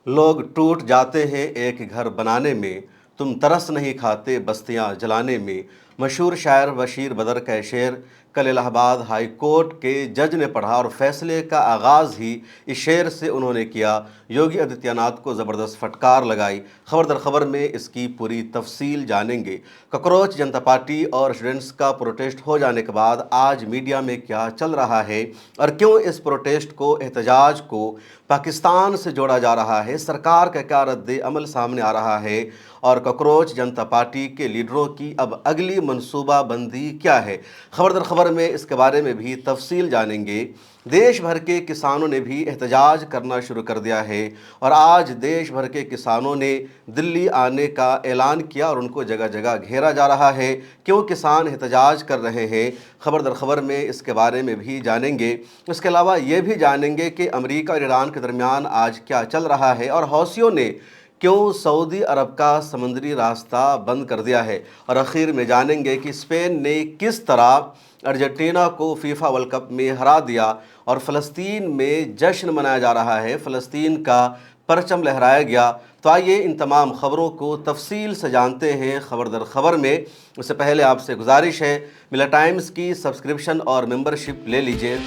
लोग टूट जाते हैं एक घर बनाने में, तुम तरस नहीं खाते बस्तियां जलाने में। मशहूर शायर बशीर बदर का शेर कल इलाहाबाद हाई कोर्ट के जज ने पढ़ा और फैसले का आगाज़ ही इस शेर से उन्होंने किया। योगी आदित्यनाथ को ज़बरदस्त फटकार लगाई। खबर दर खबर में इसकी पूरी तफसील जानेंगे। कॉकरोच जनता पार्टी और स्टूडेंट्स का प्रोटेस्ट हो जाने के बाद आज मीडिया में क्या चल रहा है और क्यों इस प्रोटेस्ट को, एहतजाज को पाकिस्तान से जोड़ा जा रहा है, सरकार का क्या रद्द अमल सामने आ रहा है और कॉकरोच जनता पार्टी के लीडरों की अब अगली मनसूबा बंदी क्या है। खबर दर खबर में इसके बारे में भी तफसील जानेंगे। देश भर के किसानों ने भी एहतजाज करना शुरू कर दिया है और आज देश भर के किसानों ने दिल्ली आने का ऐलान किया और उनको जगह जगह घेरा जा रहा है। क्यों किसान एहतजाज कर रहे हैं, खबर दर खबर में इसके बारे में भी जानेंगे। इसके अलावा ये भी जानेंगे कि अमेरिका और ईरान के दरमियान आज क्या चल रहा है और हौसियों ने क्यों सऊदी अरब का समुद्री रास्ता बंद कर दिया है। और आखिर में जानेंगे कि स्पेन ने किस तरह अर्जेंटीना को फीफा वर्ल्ड कप में हरा दिया और फ़लस्तीन में जश्न मनाया जा रहा है, फ़लस्तीन का परचम लहराया गया। तो आइए इन तमाम ख़बरों को तफसील से जानते हैं खबर दर खबर में। उससे पहले आपसे गुजारिश है, मिला टाइम्स की सब्सक्रिप्शन और मेंबरशिप ले लीजिए।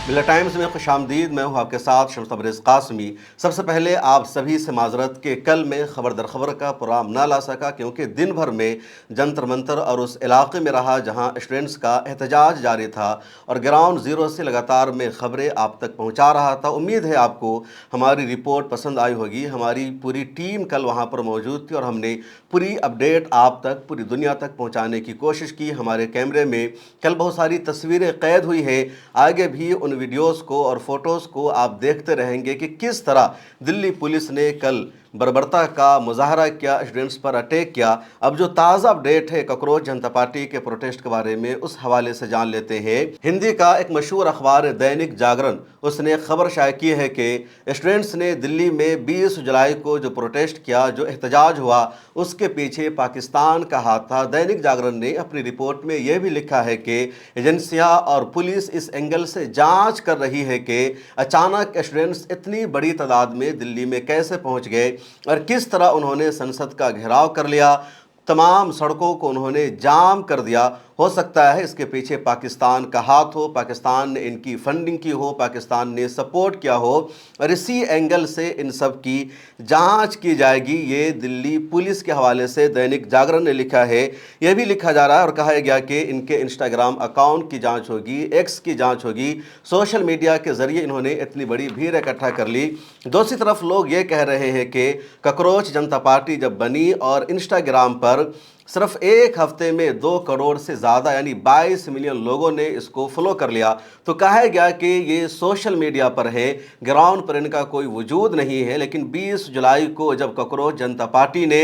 मिला टाइम्स में खुशामदीद। मैं हूँ आपके साथ शम्स तबरेज़ कासमी। सबसे पहले आप सभी से माजरत के कल में खबर दर खबर का प्रोग्राम ना ला सका क्योंकि दिन भर में जंतर मंतर और उस इलाके में रहा जहाँ स्टूडेंट्स का एहतजाज जारी था और ग्राउंड ज़ीरो से लगातार मैं ख़बरें आप तक पहुँचा रहा था। उम्मीद है आपको हमारी रिपोर्ट पसंद आई होगी। हमारी पूरी टीम कल वहाँ पर मौजूद थी और हमने पूरी अपडेट आप तक, पूरी दुनिया तक पहुँचाने की कोशिश की। हमारे कैमरे में कल बहुत सारी तस्वीरें कैद हुई है। आगे भी उन वीडियोस को और फोटोज़ को आप देखते रहेंगे कि किस तरह दिल्ली पुलिस ने कल बर्बरता का मुजाहरा किया, स्टूडेंट्स पर अटैक किया। अब जो ताज़ा अपडेट है कॉकरोच जनता पार्टी के प्रोटेस्ट के बारे में, उस हवाले से जान लेते हैं। हिंदी का एक मशहूर अखबार दैनिक जागरण, उसने खबर शाया की है कि स्टूडेंट्स ने दिल्ली में 20 जुलाई को जो प्रोटेस्ट किया, जो एहतजाज हुआ, उसके पीछे पाकिस्तान का हाथ था। दैनिक जागरण ने अपनी रिपोर्ट में यह भी लिखा है कि एजेंसियां और पुलिस इस एंगल से जांच कर रही है कि अचानक स्टूडेंट्स इतनी बड़ी तादाद में दिल्ली में कैसे पहुंच गए और किस तरह उन्होंने संसद का घेराव कर लिया, तमाम सड़कों को उन्होंने जाम कर दिया। हो सकता है इसके पीछे पाकिस्तान का हाथ हो, पाकिस्तान ने इनकी फंडिंग की हो, पाकिस्तान ने सपोर्ट किया हो और इसी एंगल से इन सब की जांच की जाएगी। ये दिल्ली पुलिस के हवाले से दैनिक जागरण ने लिखा है। यह भी लिखा जा रहा है और कहा गया कि इनके इंस्टाग्राम अकाउंट की जांच होगी, एक्स की जांच होगी। सोशल मीडिया के ज़रिए इन्होंने इतनी बड़ी भीड़ इकट्ठा कर ली। दूसरी तरफ लोग ये कह रहे हैं कि कॉकरोच जनता पार्टी जब बनी और इंस्टाग्राम पर सिर्फ एक हफ्ते में 2 करोड़ से ज़्यादा यानी 22 मिलियन लोगों ने इसको फॉलो कर लिया, तो कहा गया कि ये सोशल मीडिया पर है, ग्राउंड पर इनका कोई वजूद नहीं है। लेकिन 20 जुलाई को जब कॉकरोच जनता पार्टी ने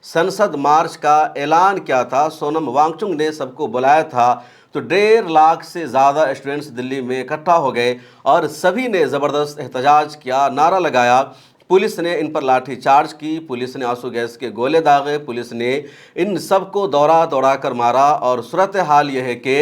संसद मार्च का ऐलान किया था, सोनम वांगचुक ने सबको बुलाया था, तो 1.5 लाख से ज़्यादा स्टूडेंट्स दिल्ली में इकट्ठा हो गए और सभी ने ज़बरदस्त एहतजाज किया, नारा लगाया। पुलिस ने इन पर लाठी चार्ज की, पुलिस ने आंसू गैस के गोले दागे, पुलिस ने इन सबको दौड़ा दौड़ा कर मारा और सूरत हाल यह है कि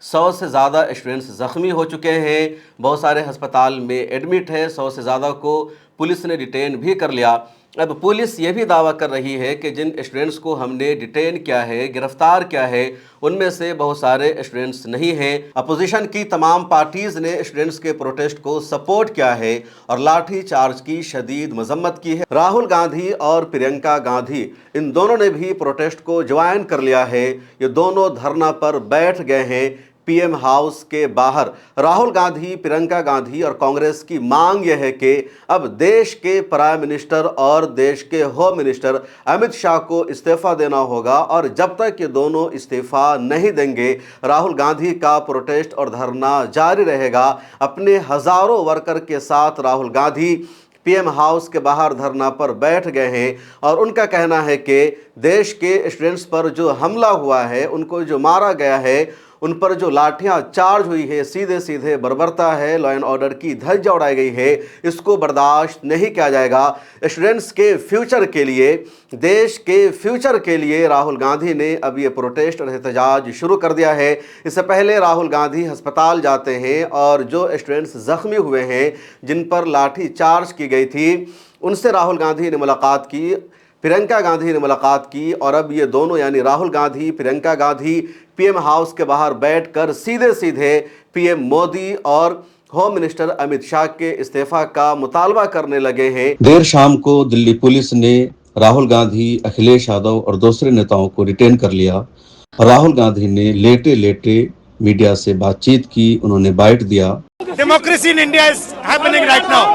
100 से ज़्यादा स्टूडेंट्स ज़ख्मी हो चुके हैं, बहुत सारे अस्पताल में एडमिट है, 100 से ज़्यादा को पुलिस ने डिटेन भी कर लिया। अब पुलिस ये भी दावा कर रही है कि जिन स्टूडेंट्स को हमने डिटेन किया है, गिरफ्तार किया है, उनमें से बहुत सारे स्टूडेंट्स नहीं हैं। अपोजिशन की तमाम पार्टीज़ ने स्टूडेंट्स के प्रोटेस्ट को सपोर्ट किया है और लाठी चार्ज की शदीद मजम्मत की है। राहुल गांधी और प्रियंका गांधी इन दोनों ने भी प्रोटेस्ट को ज्वाइन कर लिया है। ये दोनों धरना पर बैठ गए हैं पीएम हाउस के बाहर। राहुल गांधी, प्रियंका गांधी और कांग्रेस की मांग यह है कि अब देश के प्राइम मिनिस्टर और देश के होम मिनिस्टर अमित शाह को इस्तीफा देना होगा और जब तक ये दोनों इस्तीफा नहीं देंगे, राहुल गांधी का प्रोटेस्ट और धरना जारी रहेगा। अपने हजारों वर्कर के साथ राहुल गांधी पीएम हाउस के बाहर धरना पर बैठ गए हैं और उनका कहना है कि देश के स्टूडेंट्स पर जो हमला हुआ है, उनको जो मारा गया है, उन पर जो लाठियां चार्ज हुई है, सीधे सीधे बर्बरता है, लॉ एंड ऑर्डर की धज्जियां उड़ाई गई है, इसको बर्दाश्त नहीं किया जाएगा। स्टूडेंट्स के फ्यूचर के लिए, देश के फ्यूचर के लिए राहुल गांधी ने अब ये प्रोटेस्ट और एहतजाज शुरू कर दिया है। इससे पहले राहुल गांधी अस्पताल जाते हैं और जो स्टूडेंट्स जख्मी हुए हैं, जिन पर लाठी चार्ज की गई थी, उनसे राहुल गांधी ने मुलाकात की, प्रियंका गांधी ने मुलाकात की, और अब ये दोनों यानी राहुल गांधी, प्रियंका गांधी पीएम हाउस के बाहर बैठकर सीधे सीधे पीएम मोदी और होम मिनिस्टर अमित शाह के इस्तीफा का मुतालबा करने लगे हैं। देर शाम को दिल्ली पुलिस ने राहुल गांधी, अखिलेश यादव और दूसरे नेताओं को डिटेन कर लिया। राहुल गांधी ने लेटे लेटे मीडिया से बातचीत की, उन्होंने बाइट दिया। Democracy in India is happening right now.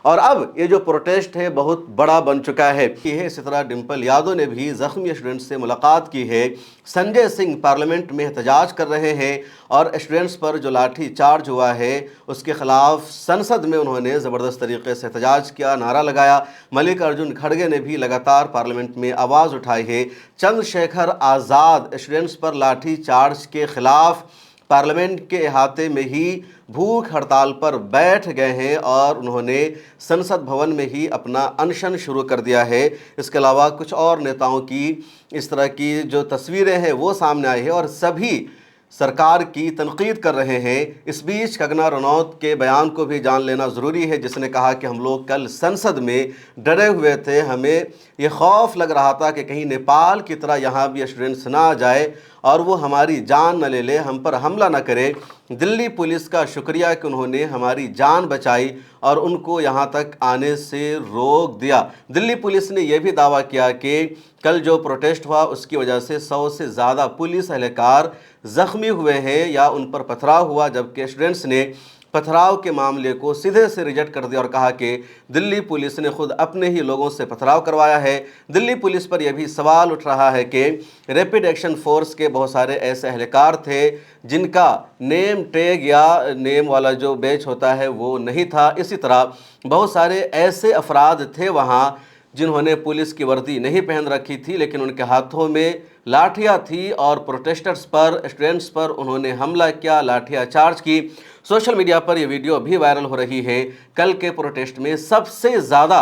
और अब ये जो प्रोटेस्ट है बहुत बड़ा बन चुका है। इसी तरह डिम्पल यादव ने भी जख्मी स्टूडेंट्स से मुलाकात की है। संजय सिंह पार्लियामेंट में एहतजाज कर रहे हैं और स्टूडेंट्स पर जो लाठी चार्ज हुआ है उसके खिलाफ संसद में उन्होंने ज़बरदस्त तरीके से एहतजाज किया, नारा लगाया। मल्लिकार्जुन खड़गे ने भी लगातार पार्लियामेंट में आवाज़ उठाई है। चंद्रशेखर आज़ाद स्टूडेंट्स पर लाठी चार्ज के खिलाफ पार्लियामेंट के अहाते में ही भूख हड़ताल पर बैठ गए हैं और उन्होंने संसद भवन में ही अपना अनशन शुरू कर दिया है। इसके अलावा कुछ और नेताओं की इस तरह की जो तस्वीरें हैं वो सामने आई है और सभी सरकार की तनकीद कर रहे हैं। इस बीच कंगना रनौत के बयान को भी जान लेना ज़रूरी है, जिसने कहा कि हम लोग कल संसद में डरे हुए थे, हमें ये खौफ लग रहा था कि कहीं नेपाल की तरह यहाँ भी स्टूडेंट्स ना आ जाए और वो हमारी जान न ले ले, हम पर हमला न करे। दिल्ली पुलिस का शुक्रिया कि उन्होंने हमारी जान बचाई और उनको यहाँ तक आने से रोक दिया। दिल्ली पुलिस ने यह भी दावा किया कि कल जो प्रोटेस्ट हुआ उसकी वजह से 100 से ज़्यादा पुलिस एहलकार ज़ख्मी हुए हैं या उन पर पथराव हुआ, जबकि स्टूडेंट्स ने पथराव के मामले को सीधे से रिजेक्ट कर दिया और कहा कि दिल्ली पुलिस ने खुद अपने ही लोगों से पथराव करवाया है। दिल्ली पुलिस पर यह भी सवाल उठ रहा है कि रैपिड एक्शन फोर्स के बहुत सारे ऐसे एहलकार थे जिनका नेम टैग या नेम वाला जो बैच होता है वो नहीं था। इसी तरह बहुत सारे ऐसे अफराद थे वहाँ जिन्होंने पुलिस की वर्दी नहीं पहन रखी थी, लेकिन उनके हाथों में लाठियाँ थी और प्रोटेस्टर्स पर, स्टूडेंट्स पर उन्होंने हमला किया, लाठियाँ चार्ज की। सोशल मीडिया पर यह वीडियो भी वायरल हो रही है। कल के प्रोटेस्ट में सबसे ज़्यादा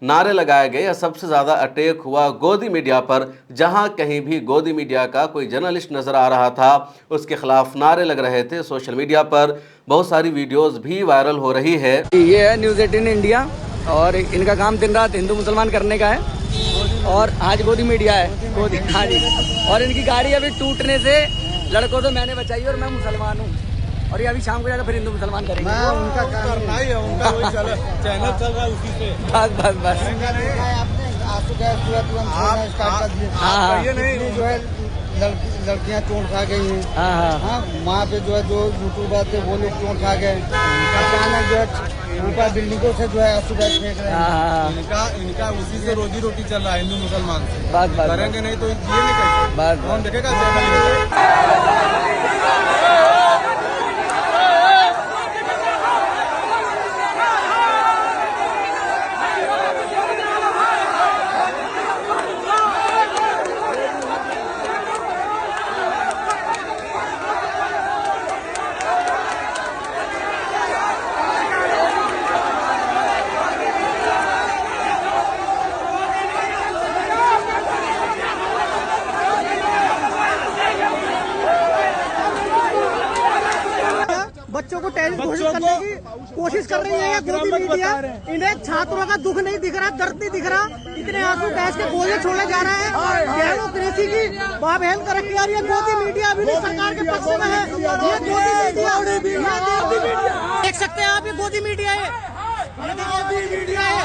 नारे लगाए गए या सबसे ज़्यादा अटैक हुआ गोदी मीडिया पर। जहां कहीं भी गोदी मीडिया का कोई जर्नलिस्ट नज़र आ रहा था उसके खिलाफ नारे लग रहे थे। सोशल मीडिया पर बहुत सारी वीडियोस भी वायरल हो रही है। ये है न्यूज़ 18 इंडिया और इनका काम दिन रात हिंदू मुसलमान करने का है और आज गोदी मीडिया है। गोदी, हाँ जी। और इनकी गाड़ी अभी टूटने से लड़कों तो मैंने बचाई और मैं मुसलमान हूँ और ये अभी शाम को जाकर फिर हिंदू मुसलमान करेंगे। उनका करना ही है, उनका वही चैनल चल रहा है उसी से। बस ये नहीं जो है लड़कियां चोट खा गई हैं। हाँ, वहाँ पे जो है जो यूट्यूबर थे वो लोग चोट खा गए। अचानक जो है ऊपर बिल्डिंगों से जो है आंसू गैस फेंक रहे हैं। इनका उसी से रोजी रोटी चल रहा है हिंदू मुसलमान से। बस करेंगे नहीं तो ये नहीं कैसे कौन देखेगा। बच्चों को टेररिस्ट घोषित करने की कोशिश कर रही है गोदी मीडिया। इन्हें छात्रों का दुख नहीं दिख रहा, दर्द नहीं दिख रहा, इतने आंसू गैस के गोले छोड़े जा रहे हैं। डेमोक्रेसी की बाबेल कर रखी है और ये गोदी मीडिया अभी भी सरकार के पक्ष में है। ये गोदी मीडिया देख सकते हैं आप, ये गोदी मीडिया है, मीडिया है।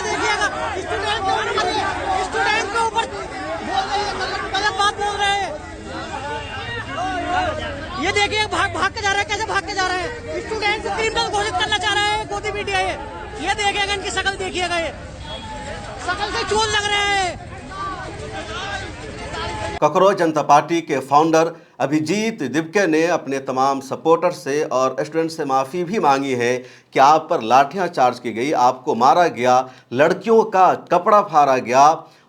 देखिएगा स्टूडेंट के ऊपर गलत बात बोल रहे हैं। ये देखिए भाग के जा रहे हैं, कैसे भाग के जा रहे हैं। स्टूडेंट को क्रिमिनल घोषित करना चाह रहे हैं गोदी मीडिया। ये देखिएगा इनकी शक्ल, देखिएगा ये शक्ल से चूल लग रहे हैं। कॉकरोच जनता पार्टी के फाउंडर अभिजीत दिवके ने अपने तमाम सपोर्टर से और स्टूडेंट से माफ़ी भी मांगी है कि आप पर लाठियां चार्ज की गई, आपको मारा गया, लड़कियों का कपड़ा फाड़ा गया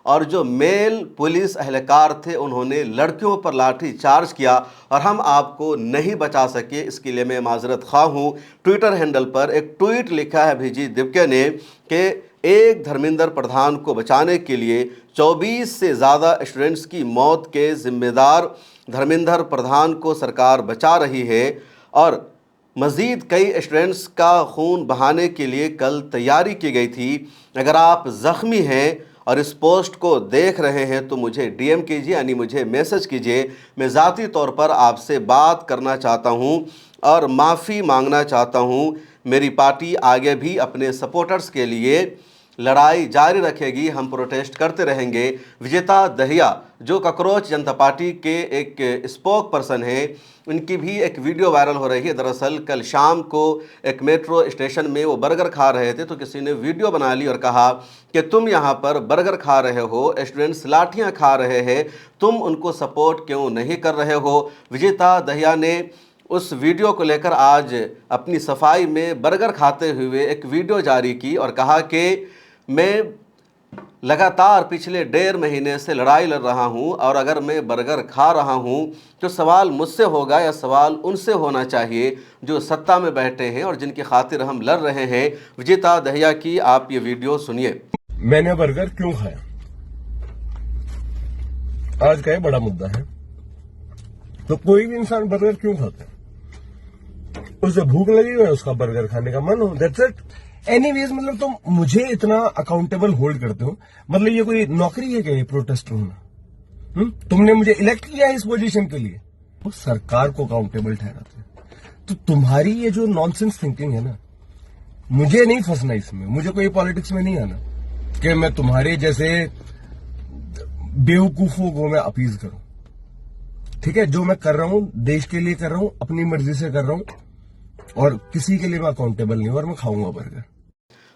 اور جو میل पुलिस اہلکار تھے انہوں نے لڑکیوں پر لاٹھی چارج کیا اور ہم آپ کو نہیں بچا سکے، اس کے لیے میں معذرت خواہ ہوں۔ ٹویٹر ہینڈل پر ایک ٹویٹ لکھا ہے ابھیجیت دیوکے نے کہ ایک دھرمیندر پردھان کو بچانے کے لیے 24 سے زیادہ اسٹوڈنٹس کی موت کے ذمہ دار دھرمیندر پردھان کو سرکار بچا رہی ہے، اور مزید کئی اسٹوڈنٹس کا خون بہانے کے لیے کل تیاری کی گئی تھی۔ اگر آپ زخمی ہیں اور اس پوسٹ کو دیکھ رہے ہیں تو مجھے ڈی ایم کیجیے، یعنی مجھے میسج کیجیے، میں ذاتی طور پر آپ سے بات کرنا چاہتا ہوں اور معافی مانگنا چاہتا ہوں۔ میری پارٹی آگے بھی اپنے سپورٹرز کے لیے لڑائی جاری رکھے گی، ہم پروٹیسٹ کرتے رہیں گے۔ وجیتا دہیا جو کاکروچ جنتا پارٹی کے ایک اسپوک پرسن ہیں، ان کی بھی ایک ویڈیو وائرل ہو رہی ہے۔ دراصل کل شام کو ایک میٹرو اسٹیشن میں وہ برگر کھا رہے تھے تو کسی نے ویڈیو بنا لی اور کہا کہ تم یہاں پر برگر کھا رہے ہو، اسٹوڈنٹس لاٹھیاں کھا رہے ہیں، تم ان کو سپورٹ کیوں نہیں کر رہے ہو۔ وجیتا دہیا نے اس ویڈیو کو لے کر آج اپنی صفائی میں برگر کھاتے ہوئے ایک ویڈیو جاری کی اور کہا کہ میں لگاتار پچھلے 1.5 مہینے سے لڑائی لڑ رہا ہوں، اور اگر میں برگر کھا رہا ہوں تو سوال مجھ سے ہوگا یا سوال ان سے ہونا چاہیے جو سطح میں بیٹھے ہیں اور جن کی خاطر ہم لڑ رہے ہیں۔ وجیتا دہیا کی آپ یہ ویڈیو سنیے۔ میں نے برگر کیوں کھایا آج کا یہ بڑا مدعا ہے۔ تو کوئی بھی انسان برگر کیوں کھاتا ہے؟ اسے بھوک لگی ہوئی ہے، اس کا برگر کھانے کا من ہو، دیٹس اٹ۔ اینی ویز مطلب تم مجھے اتنا اکاؤنٹیبل ہولڈ کرتے ہو، مطلب یہ کوئی نوکری ہے کہ یہ پروٹیسٹر ہونا؟ تم نے مجھے الیکٹ کیا ہے اس پوزیشن کے لیے، وہ سرکار کو اکاؤنٹیبل ٹھہراتے ہیں۔ تو تمہاری یہ جو نان سینس تھنکنگ ہے نا، مجھے نہیں پھنسنا اس میں، مجھے کوئی پالیٹکس میں نہیں آنا کہ میں تمہارے جیسے بیوقوفوں کو میں اپیز کروں۔ ٹھیک ہے، جو میں کر رہا ہوں دیش کے لیے کر رہا ہوں، اپنی مرضی سے کر رہا ہوں، اور کسی کے لیے میں اکاؤنٹیبل نہیں ہوں، اور میں کھاؤں گا برگر۔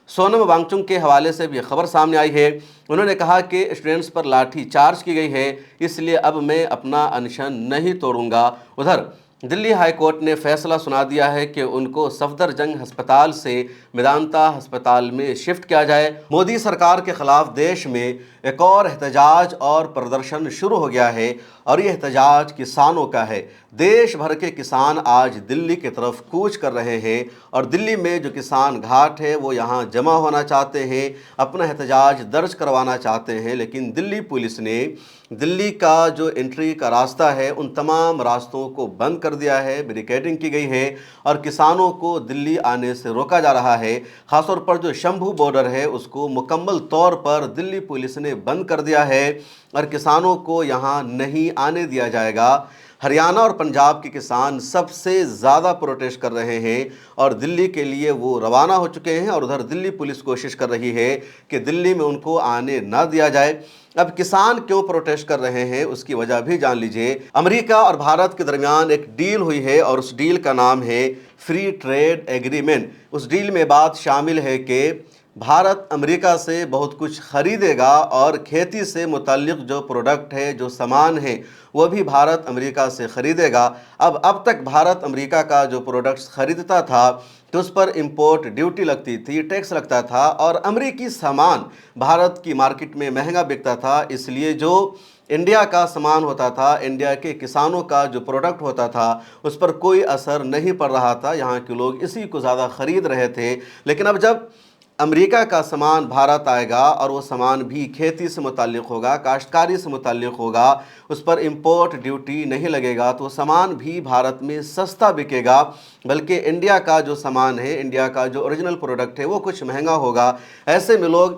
سونم وانگچک کے حوالے سے بھی خبر سامنے آئی ہے۔ انہوں نے کہا کہ اسٹوڈنٹس پر لاٹھی چارج کی گئی ہے، اس لیے اب میں اپنا انشن نہیں توڑوں گا۔ ادھر دلی ہائی کورٹ نے فیصلہ سنا دیا ہے کہ ان کو صفدر جنگ ہسپتال سے میدانتا ہسپتال میں شفٹ کیا جائے۔ مودی سرکار کے خلاف دیش میں ایک اور احتجاج اور پردرشن شروع ہو گیا ہے، اور یہ احتجاج کسانوں کا ہے۔ دیش بھر کے کسان آج دلی کی طرف کوچ کر رہے ہیں، اور دلی میں جو کسان گھاٹ ہے وہ یہاں جمع ہونا چاہتے ہیں، اپنا احتجاج درج کروانا چاہتے ہیں، لیکن دلی پولیس نے دلی کا جو انٹری کا راستہ ہے ان تمام راستوں کو بند کر دیا ہے، بیریکیڈنگ کی گئی ہے، اور کسانوں کو دلی آنے سے روکا جا رہا ہے۔ خاص طور پر جو شمبھو بارڈر ہے اس کو مکمل طور پر دلی پولیس نے بند کر دیا ہے، اور کسانوں کو یہاں نہیں آنے دیا جائے گا۔ ہریانہ اور پنجاب کے کسان سب سے زیادہ پروٹیسٹ کر رہے ہیں، اور دلی کے لیے وہ روانہ ہو چکے ہیں، اور ادھر دلی پولیس کوشش کر رہی ہے کہ دلی میں ان کو آنے نہ دیا جائے۔ اب کسان کیوں پروٹیسٹ کر رہے ہیں اس کی وجہ بھی جان لیجئے۔ امریکہ اور بھارت کے درمیان ایک ڈیل ہوئی ہے، اور اس ڈیل کا نام ہے فری ٹریڈ ایگریمنٹ۔ اس ڈیل میں بات شامل ہے کہ بھارت امریکہ سے بہت کچھ خریدے گا، اور کھیتی سے متعلق جو پروڈکٹ ہے، جو سامان ہے، وہ بھی بھارت امریکہ سے خریدے گا۔ اب تک بھارت امریکہ کا جو پروڈکٹس خریدتا تھا تو اس پر امپورٹ ڈیوٹی لگتی تھی، ٹیکس لگتا تھا، اور امریکی سامان بھارت کی مارکیٹ میں مہنگا بکتا تھا، اس لیے جو انڈیا کا سامان ہوتا تھا، انڈیا کے کسانوں کا جو پروڈکٹ ہوتا تھا، اس پر کوئی اثر نہیں پڑ رہا تھا، یہاں کے لوگ اسی کو زیادہ خرید رہے تھے۔ لیکن اب جب امریکہ کا سامان بھارت آئے گا، اور وہ سامان بھی کھیتی سے متعلق ہوگا، کاشتکاری سے متعلق ہوگا، اس پر امپورٹ ڈیوٹی نہیں لگے گا، تو وہ سامان بھی بھارت میں سستا بکے گا، بلکہ انڈیا کا جو سامان ہے، انڈیا کا جو اوریجنل پروڈکٹ ہے وہ کچھ مہنگا ہوگا۔ ایسے میں لوگ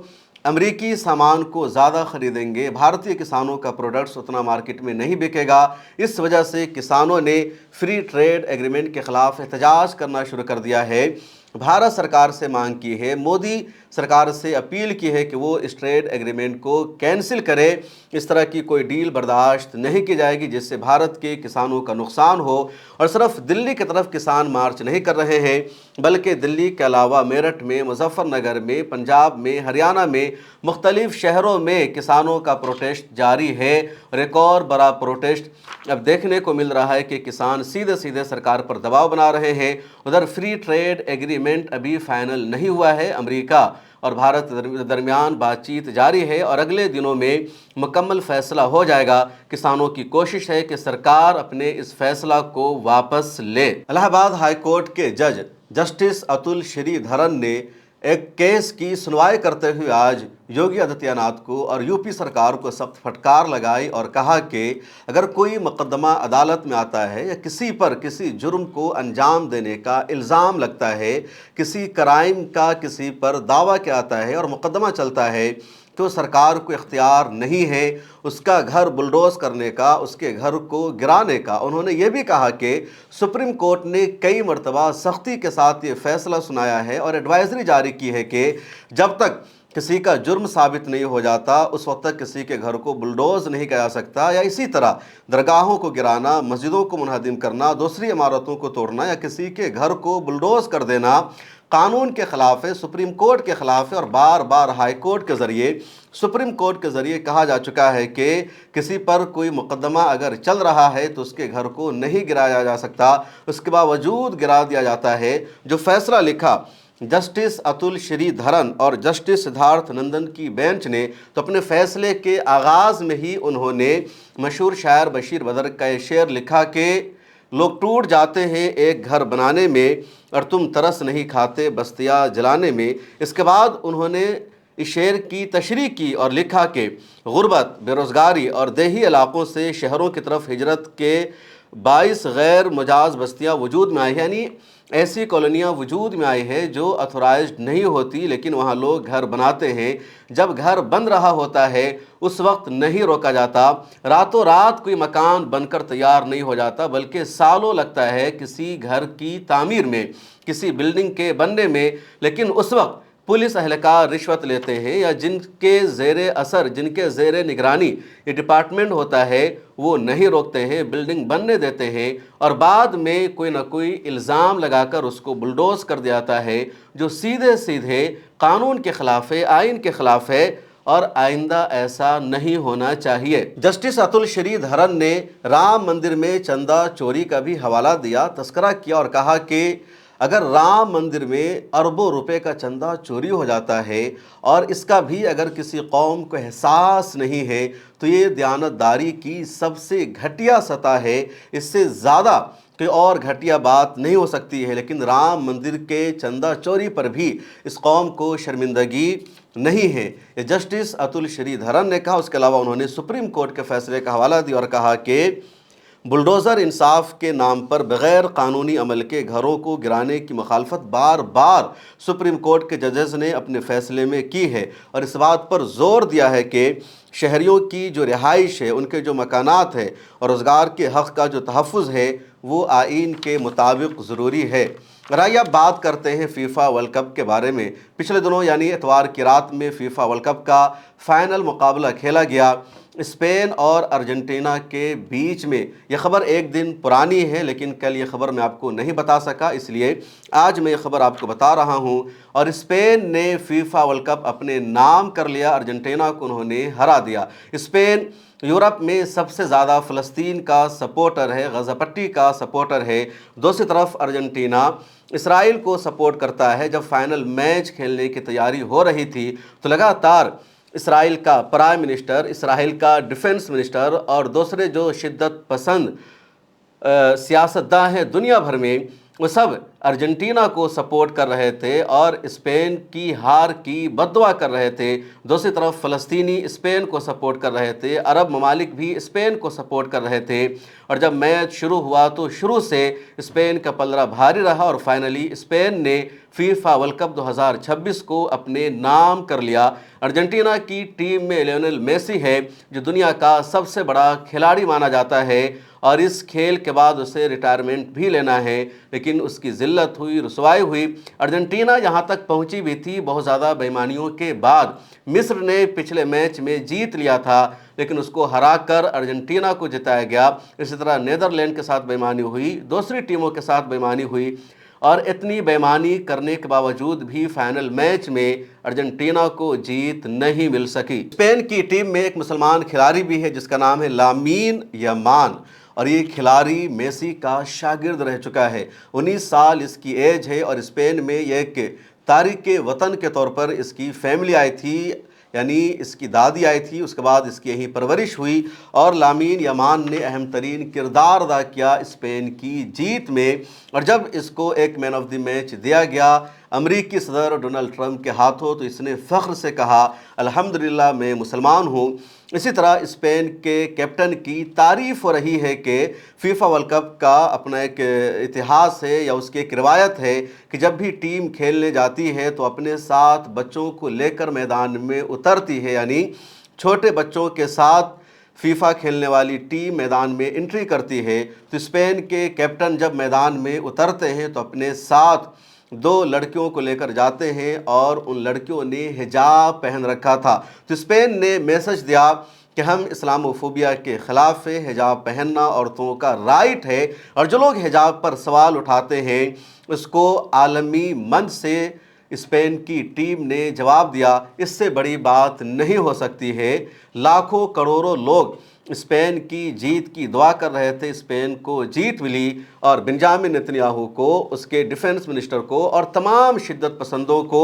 امریکی سامان کو زیادہ خریدیں گے، بھارتی کسانوں کا پروڈکٹس اتنا مارکیٹ میں نہیں بکے گا۔ اس وجہ سے کسانوں نے فری ٹریڈ ایگریمنٹ کے خلاف احتجاج کرنا شروع کر دیا ہے۔ بھارت سرکار سے مانگ کی ہے، مودی سرکار سے اپیل کی ہے کہ وہ اس ٹریڈ ایگریمنٹ کو کینسل کرے۔ اس طرح کی کوئی ڈیل برداشت نہیں کی جائے گی جس سے بھارت کے کسانوں کا نقصان ہو۔ اور صرف دلی کی طرف کسان مارچ نہیں کر رہے ہیں، بلکہ دلی کے علاوہ میرٹھ میں، مظفر نگر میں، پنجاب میں، ہریانہ میں، مختلف شہروں میں کسانوں کا پروٹیسٹ جاری ہے، اور ایک اور بڑا پروٹیسٹ اب دیکھنے کو مل رہا ہے کہ کسان سیدھے سیدھے سرکار پر دباؤ بنا رہے ہیں۔ ادھر فری ٹریڈ ایگریمنٹ ابھی فائنل نہیں ہوا ہے۔ امریکہ اور بھارت کے درمیان بات چیت جاری ہے اور اگلے دنوں میں مکمل فیصلہ ہو جائے گا۔ کسانوں کی کوشش ہے کہ سرکار اپنے اس فیصلہ کو واپس لے۔ الہ آباد ہائی کورٹ کے جج جسٹس اتل شری دھرن نے ایک کیس کی سنوائی کرتے ہوئے آج یوگی آدتیہ ناتھ کو اور یو پی سرکار کو سخت پھٹکار لگائی اور کہا کہ اگر کوئی مقدمہ عدالت میں آتا ہے یا کسی پر کسی جرم کو انجام دینے کا الزام لگتا ہے، کسی کرائم کا کسی پر دعویٰ کیا آتا ہے اور مقدمہ چلتا ہے، تو سرکار کو اختیار نہیں ہے اس کا گھر بلڈوز کرنے کا، اس کے گھر کو گرانے کا۔ انہوں نے یہ بھی کہا کہ سپریم کورٹ نے کئی مرتبہ سختی کے ساتھ یہ فیصلہ سنایا ہے اور ایڈوائزری جاری کی ہے کہ جب تک کسی کا جرم ثابت نہیں ہو جاتا اس وقت تک کسی کے گھر کو بلڈوز نہیں کیا جا سکتا، یا اسی طرح درگاہوں کو گرانا، مسجدوں کو منہدم کرنا، دوسری عمارتوں کو توڑنا یا کسی کے گھر کو بلڈوز کر دینا قانون کے خلاف ہے، سپریم کورٹ کے خلاف ہے، اور بار بار ہائی کورٹ کے ذریعے، سپریم کورٹ کے ذریعے کہا جا چکا ہے کہ کسی پر کوئی مقدمہ اگر چل رہا ہے تو اس کے گھر کو نہیں گرایا جا سکتا، اس کے باوجود گرا دیا جاتا ہے۔ جو فیصلہ لکھا جسٹس اتل شری دھرن اور جسٹس سدھارتھ نندن کی بینچ نے، تو اپنے فیصلے کے آغاز میں ہی انہوں نے مشہور شاعر بشیر بدر کا یہ شعر لکھا کہ لوگ ٹوٹ جاتے ہیں ایک گھر بنانے میں اور تم ترس نہیں کھاتے بستیاں جلانے میں۔ اس کے بعد انہوں نے اس شعر کی تشریح کی اور لکھا کہ غربت، بے روزگاری اور دیہی علاقوں سے شہروں کی طرف ہجرت کے باعث غیر مجاز بستیاں وجود میں آئی ہیں، یعنی ایسی کالونیاں وجود میں آئی ہے جو اتھورائزڈ نہیں ہوتی لیکن وہاں لوگ گھر بناتے ہیں۔ جب گھر بن رہا ہوتا ہے اس وقت نہیں روکا جاتا، راتوں رات کوئی مکان بن کر تیار نہیں ہو جاتا بلکہ سالوں لگتا ہے کسی گھر کی تعمیر میں، کسی بلڈنگ کے بننے میں، لیکن اس وقت پولیس اہلکار رشوت لیتے ہیں یا جن کے زیر اثر، جن کے زیر نگرانی یہ ڈپارٹمنٹ ہوتا ہے وہ نہیں روکتے ہیں، بلڈنگ بننے دیتے ہیں اور بعد میں کوئی نہ کوئی الزام لگا کر اس کو بلڈوز کر دیا جاتا ہے، جو سیدھے سیدھے قانون کے خلاف ہے، آئین کے خلاف ہے اور آئندہ ایسا نہیں ہونا چاہیے۔ جسٹس اتل شری دھرن نے رام مندر میں چندہ چوری کا بھی حوالہ دیا، تذکرہ کیا اور کہا کہ اگر رام مندر میں اربوں روپے کا چندہ چوری ہو جاتا ہے اور اس کا بھی اگر کسی قوم کو احساس نہیں ہے تو یہ دیانتداری کی سب سے گھٹیا سطح ہے، اس سے زیادہ کوئی اور گھٹیا بات نہیں ہو سکتی ہے۔ لیکن رام مندر کے چندہ چوری پر بھی اس قوم کو شرمندگی نہیں ہے، یہ جسٹس اتل شری دھرن نے کہا۔ اس کے علاوہ انہوں نے سپریم کورٹ کے فیصلے کا حوالہ دیا اور کہا کہ بلڈوزر انصاف کے نام پر بغیر قانونی عمل کے گھروں کو گرانے کی مخالفت بار بار سپریم کورٹ کے ججز نے اپنے فیصلے میں کی ہے اور اس بات پر زور دیا ہے کہ شہریوں کی جو رہائش ہے، ان کے جو مکانات ہے اور روزگار کے حق کا جو تحفظ ہے وہ آئین کے مطابق ضروری ہے۔ آئیے اب بات کرتے ہیں فیفا ورلڈ کپ کے بارے میں۔ پچھلے دنوں یعنی اتوار کی رات میں فیفا ورلڈ کپ کا فائنل مقابلہ کھیلا گیا اسپین اور ارجنٹینا کے بیچ میں۔ یہ خبر ایک دن پرانی ہے لیکن کل یہ خبر میں آپ کو نہیں بتا سکا، اس لیے آج میں یہ خبر آپ کو بتا رہا ہوں۔ اور اسپین نے فیفا ورلڈ کپ اپنے نام کر لیا، ارجنٹینا کو انہوں نے ہرا دیا۔ اسپین یورپ میں سب سے زیادہ فلسطین کا سپورٹر ہے، غزہ پٹی کا سپورٹر ہے۔ دوسری طرف ارجنٹینا اسرائیل کو سپورٹ کرتا ہے۔ جب فائنل میچ کھیلنے کی تیاری ہو رہی تھی تو لگاتار اسرائیل کا پرائم منسٹر، اسرائیل کا ڈیفنس منسٹر اور دوسرے جو شدت پسند سیاستداں ہیں دنیا بھر میں، وہ سب ارجنٹینا کو سپورٹ کر رہے تھے اور اسپین کی ہار کی بد دعا کر رہے تھے۔ دوسری طرف فلسطینی اسپین کو سپورٹ کر رہے تھے، عرب ممالک بھی اسپین کو سپورٹ کر رہے تھے، اور جب میچ شروع ہوا تو شروع سے اسپین کا پلڑا بھاری رہا اور فائنلی اسپین نے فیفا ورلڈ کپ 2026 کو اپنے نام کر لیا۔ ارجنٹینا کی ٹیم میں لیونل میسی ہے جو دنیا کا سب سے بڑا کھلاڑی مانا جاتا ہے اور اس کھیل کے بعد اسے ریٹائرمنٹ بھی لینا ہے، لیکن اس کی ذلت ہوئی، رسوائی ہوئی۔ ارجنٹینا یہاں تک پہنچی بھی تھی بہت زیادہ بے ایمانیوں کے بعد۔ مصر نے پچھلے میچ میں جیت لیا تھا لیکن اس کو ہرا کر ارجنٹینا کو جتایا گیا۔ اسی طرح نیدرلینڈ کے ساتھ بے ایمانی ہوئی، دوسری ٹیموں کے ساتھ بے ایمانی ہوئی، اور اتنی بے ایمانی کرنے کے باوجود بھی فائنل میچ میں ارجنٹینا کو جیت نہیں مل سکی۔ اسپین کی ٹیم میں ایک مسلمان کھلاڑی بھی ہے جس کا نام ہے لامین یامان، اور یہ کھلاڑی میسی کا شاگرد رہ چکا ہے۔ 19 سال اس کی ایج ہے اور اسپین میں یہ ایک तारिक वतन के तौर पर इसकी फैमिली आई थी, यानी इसकी दादी आई थी, उसके बाद इसकी यहीं परवरिश हुई और लामीन यमान ने अहम तरीन किरदार अदा किया स्पेन की जीत में। और जब इसको एक मैन ऑफ द मैच दिया गया अमरीकी सदर डोनाल्ड ट्रंप के हाथों तो इसने फ़ख्र से कहा अल्हम्दुलिल्लाह मैं मुसलमान हूँ। इसी तरह स्पेन के कैप्टन की तारीफ़ हो रही है कि फीफा वर्ल्ड कप का अपना एक इतिहास है या उसकी एक रिवायत है कि जब भी टीम खेलने जाती है तो अपने साथ बच्चों को लेकर मैदान में उतरती है, यानी छोटे बच्चों के साथ फीफा खेलने वाली टीम मैदान में एंट्री करती है। तो स्पेन के कैप्टन जब मैदान में उतरते हैं तो अपने साथ 2 लड़कियों को लेकर जाते हैं और उन लड़कियों ने हिजाब पहन रखा था। तो स्पेन ने मैसेज दिया कि हम इस्लामोफोबिया के ख़िलाफ़ है, हिजाब पहनना औरतों का राइट है, और जो लोग हिजाब पर सवाल उठाते हैं उसको आलमी मंच से स्पेन की टीम ने जवाब दिया इससे बड़ी बात नहीं हो सकती है। लाखों करोड़ों लोग स्पेन की जीत की दुआ कर रहे थे, स्पेन को जीत मिली और बेंजामिन नेतन्याहू को, उसके डिफेंस मिनिस्टर को और तमाम शिद्दत पसंदों को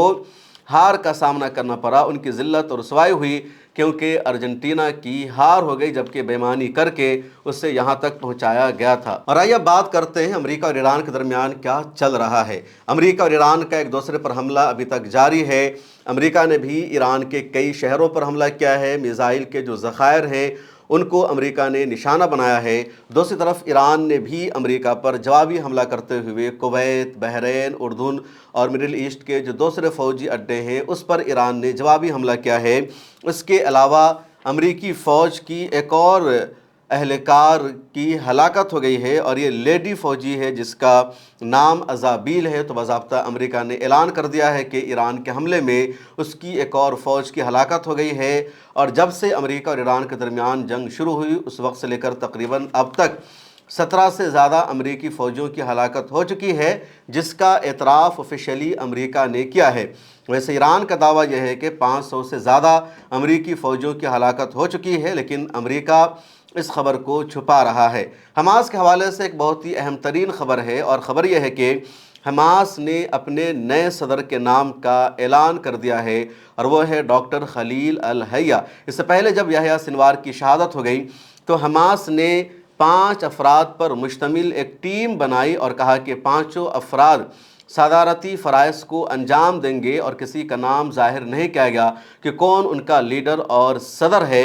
हार का सामना करना पड़ा। उनकी ज़िल्लत और रुसवाई हुई क्योंकि अर्जेंटीना की हार हो गई, जबकि बेईमानी करके उससे यहाँ तक पहुँचाया गया था। और आइए बात करते हैं अमेरिका और ईरान के दरमियान क्या चल रहा है। अमेरिका और ईरान का एक दूसरे पर हमला अभी तक जारी है। अमेरिका ने भी ईरान के कई शहरों पर हमला किया है, मिसाइल के जो ज़खायर हैं उनको अमेरिका ने निशाना बनाया है। दूसरी तरफ ईरान ने भी अमेरिका पर जवाबी हमला करते हुए कुवैत, बहरीन, उर्दून और मिडिल ईस्ट के जो दूसरे फ़ौजी अड्डे हैं उस पर ईरान ने जवाबी हमला किया है। इसके अलावा अमेरिकी फ़ौज की एक और अहलकार की हलाकत हो गई है और ये लेडी फ़ौजी है जिसका नाम अज़ाबील है। तो बाज़ाब्ता अमेरिका ने ऐलान कर दिया है कि ईरान के हमले में उसकी एक और फ़ौज की हलाकत हो गई है। और जब से अमेरिका और ईरान के दरमियान जंग शुरू हुई उस वक्त से लेकर तकरीबन अब तक 17 से ज़्यादा अमेरिकी फ़ौजियों की हलाकत हो चुकी है, जिसका एतराफ़ ऑफिशियली अमेरिका ने किया है। वैसे ईरान का दावा यह है कि 500 से ज़्यादा अमेरिकी फ़ौजियों की हलाकत हो चुकी है, लेकिन अमेरिका इस खबर को छुपा रहा है। हमास के हवाले से एक बहुत ही अहम तरीन खबर है और ख़बर यह है कि हमास ने अपने नए सदर के नाम का ऐलान कर दिया है और वो है डॉक्टर खलील अल हैया। इससे पहले जब याह्या सिनवार की शहादत हो गई तो हमास ने 5 अफराद पर मुश्तमिल एक टीम बनाई और कहा कि 5 अफराद सदारती फ़राइज़ को अंजाम देंगे और किसी का नाम जाहिर नहीं किया गया कि कौन उनका लीडर और सदर है।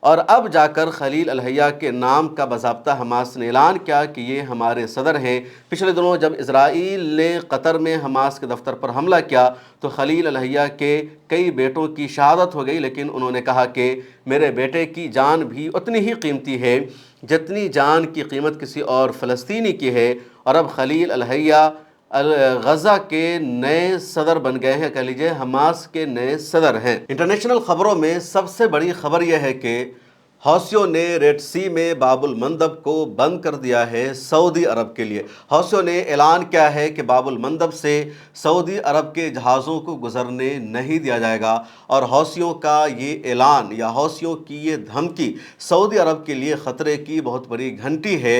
और अब जाकर खलील अल हैया के नाम का बाज़ाब्ता हमास ने ऐलान किया कि ये हमारे सदर हैं। पिछले दिनों जब इज़राइल ने कतर में हमास के दफ्तर पर हमला किया तो खलील अल हैया के कई बेटों की शहादत हो गई, लेकिन उन्होंने कहा कि मेरे बेटे की जान भी उतनी ही कीमती है जितनी जान की कीमत किसी और फ़लस्तीनी की है। और अब खलील अल हैया गज़ा के नए सदर बन गए हैं, कह लीजिए हमास के नए सदर हैं। इंटरनेशनल ख़बरों में सबसे बड़ी खबर यह है कि हौसियों ने रेड सी में बाबुल मंदब को बंद कर दिया है सऊदी अरब के लिए। हौसियों ने ऐलान किया है कि बाबुल मंदब से सऊदी अरब के जहाज़ों को गुजरने नहीं दिया जाएगा और हौसियों का ये ऐलान या हौसियों की ये धमकी सऊदी अरब के लिए ख़तरे की बहुत बड़ी घंटी है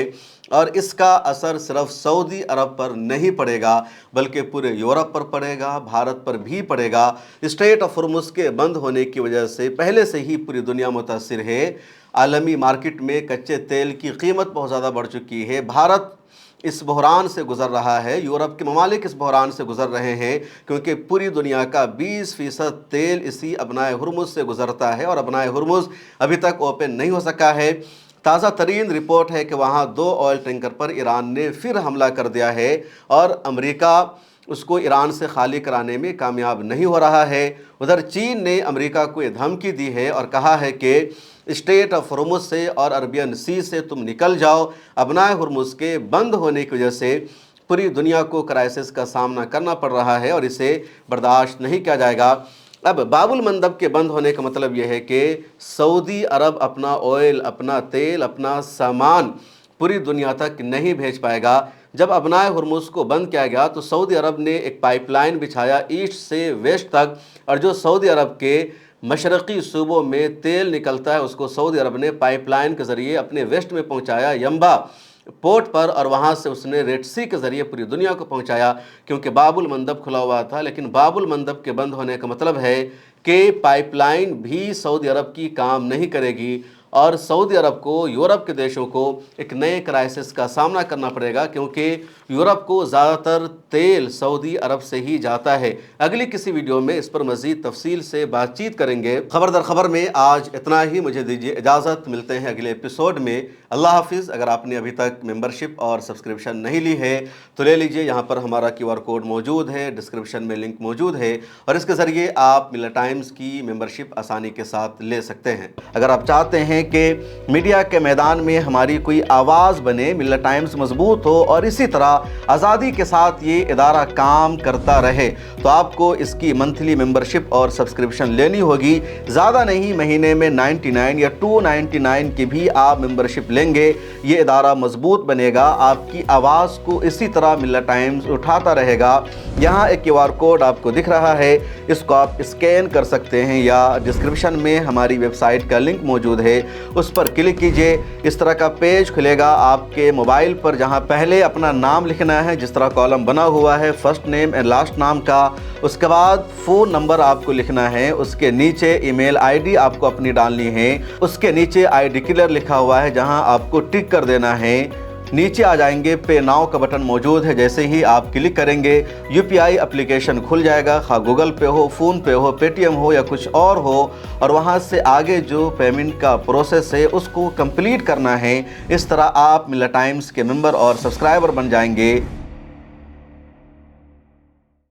और इसका असर सिर्फ सऊदी अरब पर नहीं पड़ेगा बल्कि पूरे यूरोप पर पड़ेगा, भारत पर भी पड़ेगा। स्ट्रेट ऑफ हॉर्मुज़ के बंद होने की वजह से पहले से ही पूरी दुनिया मुतासिर है। आलमी मार्केट में कच्चे तेल की कीमत बहुत ज़्यादा बढ़ चुकी है। भारत इस बहरान से गुज़र रहा है, यूरोप के ममालिक इस बहरान से गुज़र रहे हैं क्योंकि पूरी दुनिया का 20% तेल इसी अबनाए हुर्मुज़ से गुज़रता है और अबनाए हुर्मुज़ अभी तक ओपन नहीं हो सका है। ताज़ा तरीन रिपोर्ट है कि वहाँ 2 ऑयल टैंकर पर ईरान ने फिर हमला कर दिया है और अमेरिका उसको ईरान से खाली कराने में कामयाब नहीं हो रहा है। उधर चीन ने अमेरिका को ये धमकी दी है और कहा है कि स्ट्रेट ऑफ हॉर्मुज़ से और अरबियन सी से तुम निकल जाओ। अबनाए हुर्मुज़ के बंद होने की वजह से पूरी दुनिया को क्राइसिस का सामना करना पड़ रहा है और इसे बर्दाश्त नहीं किया जाएगा। अब बाबुल मंदब के बंद होने का मतलब यह है कि सऊदी अरब अपना ऑयल, अपना तेल, अपना सामान पूरी दुनिया तक नहीं भेज पाएगा। जब अबनाए हुर्मुज़ को बंद किया गया तो सऊदी अरब ने एक पाइपलाइन बिछाया ईस्ट से वेस्ट तक और जो सऊदी अरब के मशरक़ी सूबों में तेल निकलता है उसको सऊदी अरब ने पाइपलाइन के ज़रिए अपने वेस्ट में पहुंचाया। यंबा पोर्ट पर और वहाँ से उसने रेड सी के ज़रिए पूरी दुनिया को पहुँचाया, क्योंकि बाबुल मंदब खुला हुआ था। लेकिन बाबुल मंदब के बंद होने का मतलब है कि पाइपलाइन भी सऊदी अरब की काम नहीं करेगी और सऊदी अरब को, यूरोप के देशों को एक नए क्राइसिस का सामना करना पड़ेगा, क्योंकि यूरोप को ज़्यादातर तेल सऊदी अरब से ही जाता है। अगली किसी वीडियो में इस पर मज़ीद तफसील से बातचीत करेंगे। खबर दर खबर में आज इतना ही, मुझे दीजिए इजाज़त, मिलते हैं अगले एपिसोड में। अल्लाह हाफिज़। अगर आपने अभी तक मेंबरशिप और सब्सक्रिप्शन नहीं ली है तो ले लीजिए, यहाँ पर हमारा QR कोड मौजूद है, डिस्क्रिप्शन में लिंक मौजूद है और इसके ज़रिए आप मिल्लत टाइम्स की मेंबरशिप आसानी के साथ ले सकते हैं। अगर आप चाहते हैं कि मीडिया के मैदान में हमारी कोई आवाज़ बने, मिल्लत टाइम्स मजबूत हो और इसी तरह आज़ादी के साथ ये इदारा काम करता रहे, तो आपको इसकी मंथली मेंबरशिप और सब्सक्रिप्शन लेनी होगी। ज़्यादा नहीं, महीने में 99 या 299 की भी आप मेंबरशिप लेंगे, ये इदारा मजबूत बनेगा। आपकी आवाज़ को इसी तरह मिल्लत टाइम्स उठाता रहेगा। यहाँ एक QR कोड आपको दिख रहा है, इसको आप स्कैन कर सकते हैं या डिस्क्रिप्शन में हमारी वेबसाइट का लिंक मौजूद है, उस पर क्लिक कीजिए। इस तरह का पेज खुलेगा आपके मोबाइल पर, जहाँ पहले अपना नाम लिखना है, जिस तरह कॉलम बना हुआ है फर्स्ट नेम एंड लास्ट नाम का। उसके बाद फ़ोन नंबर आपको लिखना है, उसके नीचे ईमेल ID आपको अपनी डालनी है, उसके नीचे आई डिक्लेयर लिखा हुआ है जहां आपको टिक कर देना है। नीचे आ जाएंगे, पे नाउ का बटन मौजूद है, जैसे ही आप क्लिक करेंगे UPI एप्लीकेशन खुल जाएगा, खा गूगल पे हो, फ़ोन पे हो, पेटीएम हो या कुछ और हो, और वहां से आगे जो पेमेंट का प्रोसेस है उसको कंप्लीट करना है। इस तरह आप मिल्लत टाइम्स के मेंबर और सब्सक्राइबर बन जाएंगे।